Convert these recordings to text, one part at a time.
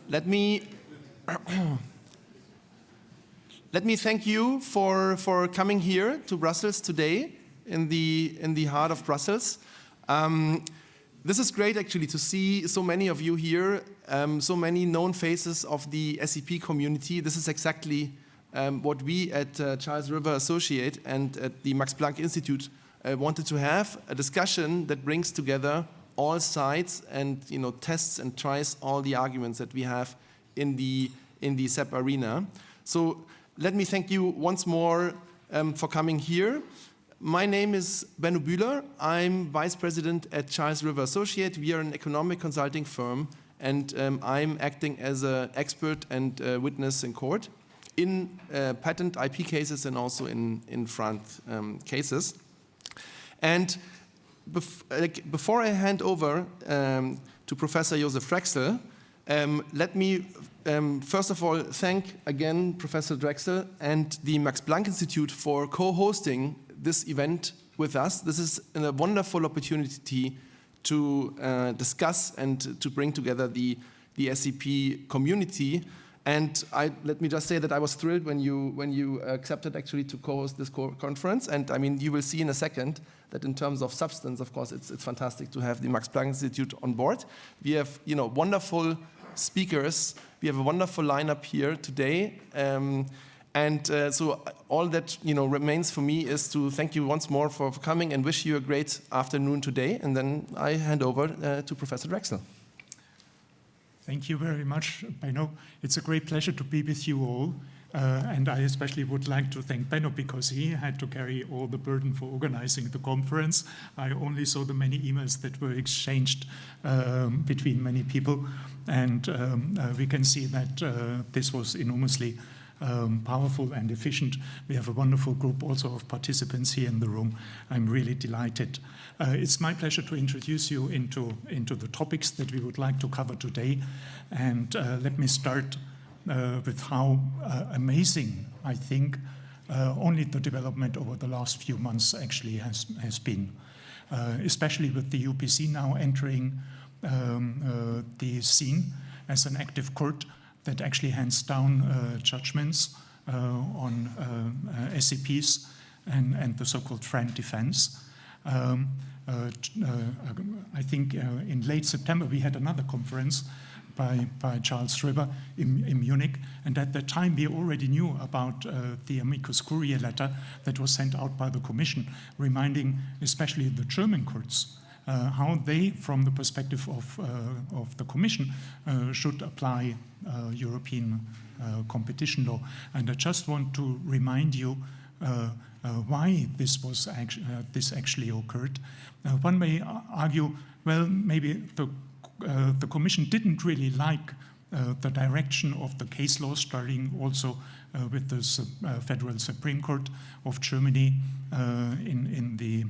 Let me thank you for coming here to Brussels today, in the heart of Brussels. This is great actually to see so many of you here, so many known faces of the SEP community. This is exactly what we at Charles River Associate and at the Max-Planck-Institute wanted to have, a discussion that brings together all sides and tests and tries all the arguments that we have in the SEP arena. So let me thank you once more for coming here. My name is Benno Buehler. I'm Vice President at Charles River Associate. We are an economic consulting firm, and I'm acting as an expert and witness in court in patent IP cases and also in France cases. And before I hand over to Professor Josef Drexl, let me first of all thank again Professor Drexl and the Max-Planck-Institute for co-hosting this event with us. This is a wonderful opportunity to discuss and to bring together the SEP community. And let me just say that I was thrilled when you accepted actually to co-host this conference. And I mean, you will see in a second that in terms of substance, of course, it's fantastic to have the Max-Planck-Institute on board. We have wonderful speakers. We have a wonderful lineup here today. So all that remains for me is to thank you once more for coming and wish you a great afternoon today. And then I hand over to Professor Drexl. Thank you very much, Benno. It's a great pleasure to be with you all. And I especially would like to thank Benno because he had to carry all the burden for organizing the conference. I only saw the many emails that were exchanged between many people. And we can see that this was enormously powerful and efficient. We have a wonderful group also of participants here in the room. I'm really delighted. It's my pleasure to introduce you into the topics that we would like to cover today. And let me start with how amazing, I think, only the development over the last few months actually has been, especially with the UPC now entering the scene as an active court that actually hands down judgments on SEPs and the so-called friend defense. I think in late September we had another conference by Charles River in Munich, and at that time we already knew about the amicus curiae letter that was sent out by the Commission, reminding especially the German courts how they, from the perspective of the Commission, should apply European competition law. And I just want to remind you why this actually occurred. One may argue, well, maybe the Commission didn't really like the direction of the case law, starting also with the Federal Supreme Court of Germany in the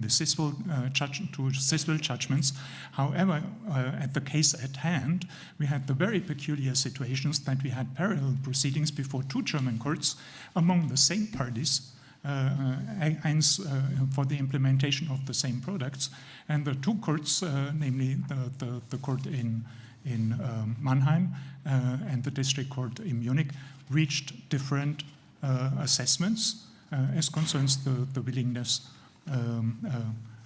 CISL judgments. However, at the case at hand, we had the very peculiar situations that we had parallel proceedings before two German courts among the same parties, for the implementation of the same products, and the two courts, namely the court in Mannheim and the district court in Munich, reached different assessments as concerns the willingness,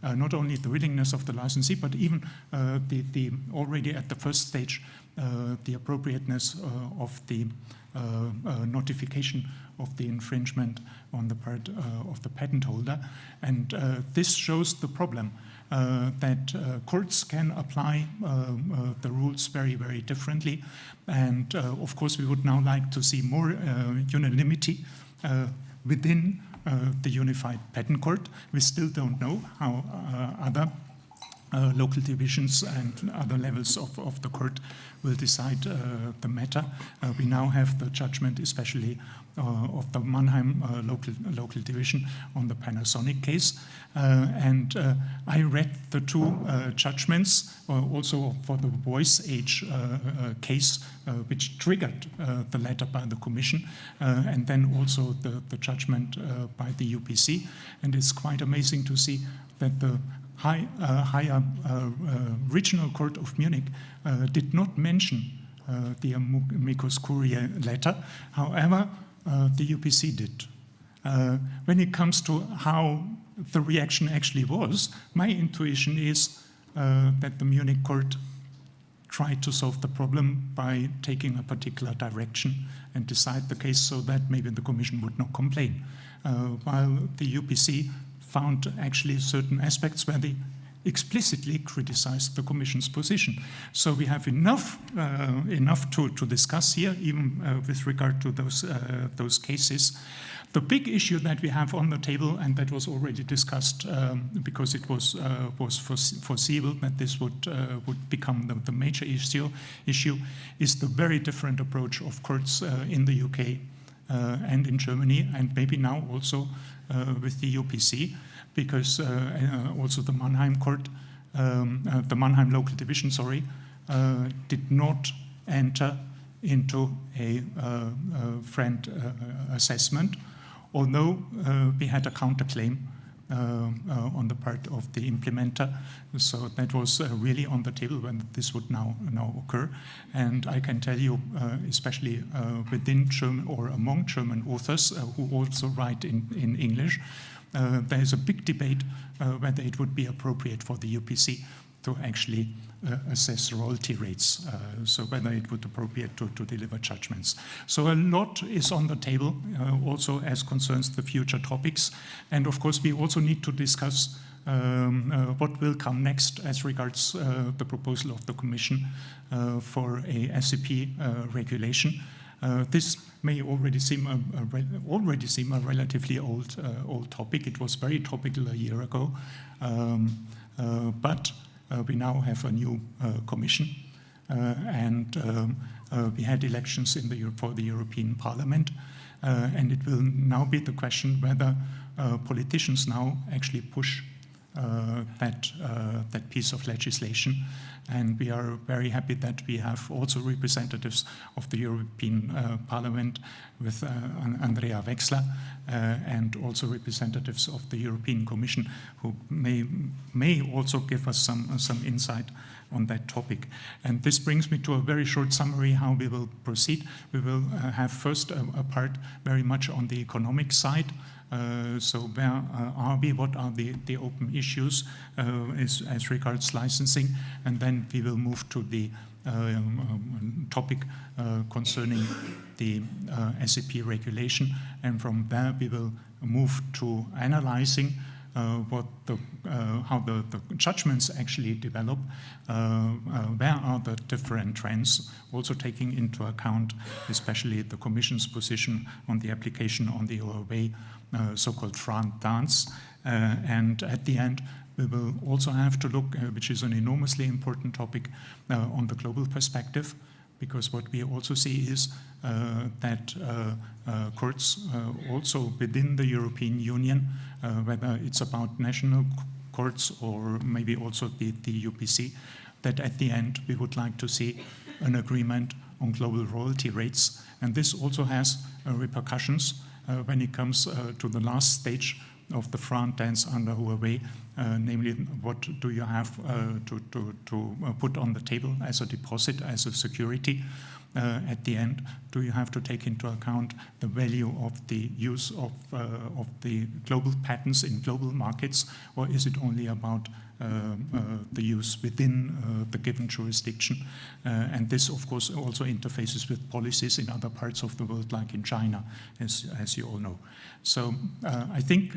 not only the willingness of the licensee, but even the already at the first stage, the appropriateness of the notification of the infringement on the part of the patent holder. And this shows the problem that courts can apply the rules very, very differently. And of course, we would now like to see more unanimity within the Unified Patent Court. We still don't know how other local divisions and other levels of the court will decide the matter. We now have the judgment, especially of the Mannheim local division on the Panasonic case. And I read the two judgments also for the voice age case, which triggered the letter by the Commission, and then also the judgment by the UPC. And it's quite amazing to see that the higher regional court of Munich did not mention the amicus curiae letter. However, the UPC did. When it comes to how the reaction actually was, my intuition is that the Munich court tried to solve the problem by taking a particular direction and decide the case so that maybe the Commission would not complain. While the UPC found actually certain aspects where they explicitly criticized the Commission's position. So we have enough to discuss here, even with regard to those cases. The big issue that we have on the table, and that was already discussed because it was foreseeable that this would become the major issue, is the very different approach of courts in the UK and in Germany, and maybe now also with the UPC, because also the Mannheim court, the Mannheim local division, did not enter into a friend assessment, although we had a counterclaim on the part of the implementer. So that was really on the table when this would now occur. And I can tell you, especially within German or among German authors who also write in English, there is a big debate whether it would be appropriate for the UPC to actually assess royalty rates, so whether it would be appropriate to deliver judgments. So a lot is on the table, also as concerns the future topics. And of course, we also need to discuss what will come next as regards the proposal of the Commission for a SEP regulation. This may already seem a relatively old topic. It was very topical a year ago, but we now have a new Commission, and we had elections for the European Parliament, and it will now be the question whether politicians now actually push that piece of legislation. And we are very happy that we have also representatives of the European Parliament with Andrea Wexler and also representatives of the European Commission who may also give us some insight on that topic. And this brings me to a very short summary how we will proceed. We will have first a part very much on the economic side. So where are we? What are the open issues as regards licensing? And then we will move to the topic concerning the SEP regulation. And from there we will move to analyzing how the judgments actually develop, where are the different trends, also taking into account especially the Commission's position on the application on the OOA, so-called France dance. And at the end, we will also have to look, which is an enormously important topic, on the global perspective, because what we also see is that courts also within the European Union, whether it's about national courts or maybe also the UPC, that at the end we would like to see an agreement on global royalty rates. And this also has repercussions when it comes to the last stage of the France dance under Huawei, namely what do you have to put on the table as a deposit, as a security at the end? Do you have to take into account the value of the use of the global patents in global markets, or is it only about the use within the given jurisdiction? And this, of course, also interfaces with policies in other parts of the world, like in China, as you all know. So I think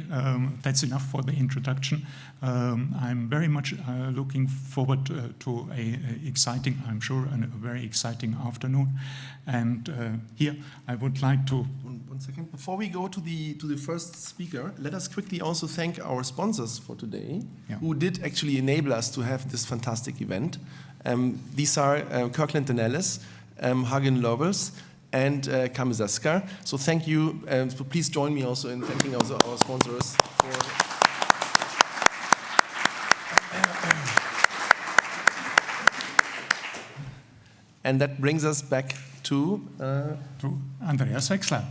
that's enough for the introduction. I'm very much looking forward to an exciting, I'm sure, a very exciting afternoon. And here I would like to... One second. Before we go to the first speaker, let us quickly also thank our sponsors for today, who did actually enable us to have this fantastic event. These are Kirkland & Ellis, Hagen Lovells, and Kamisaska. So thank you. So please join me also in thanking also our sponsors for... And that brings us back to Andreas Wexler.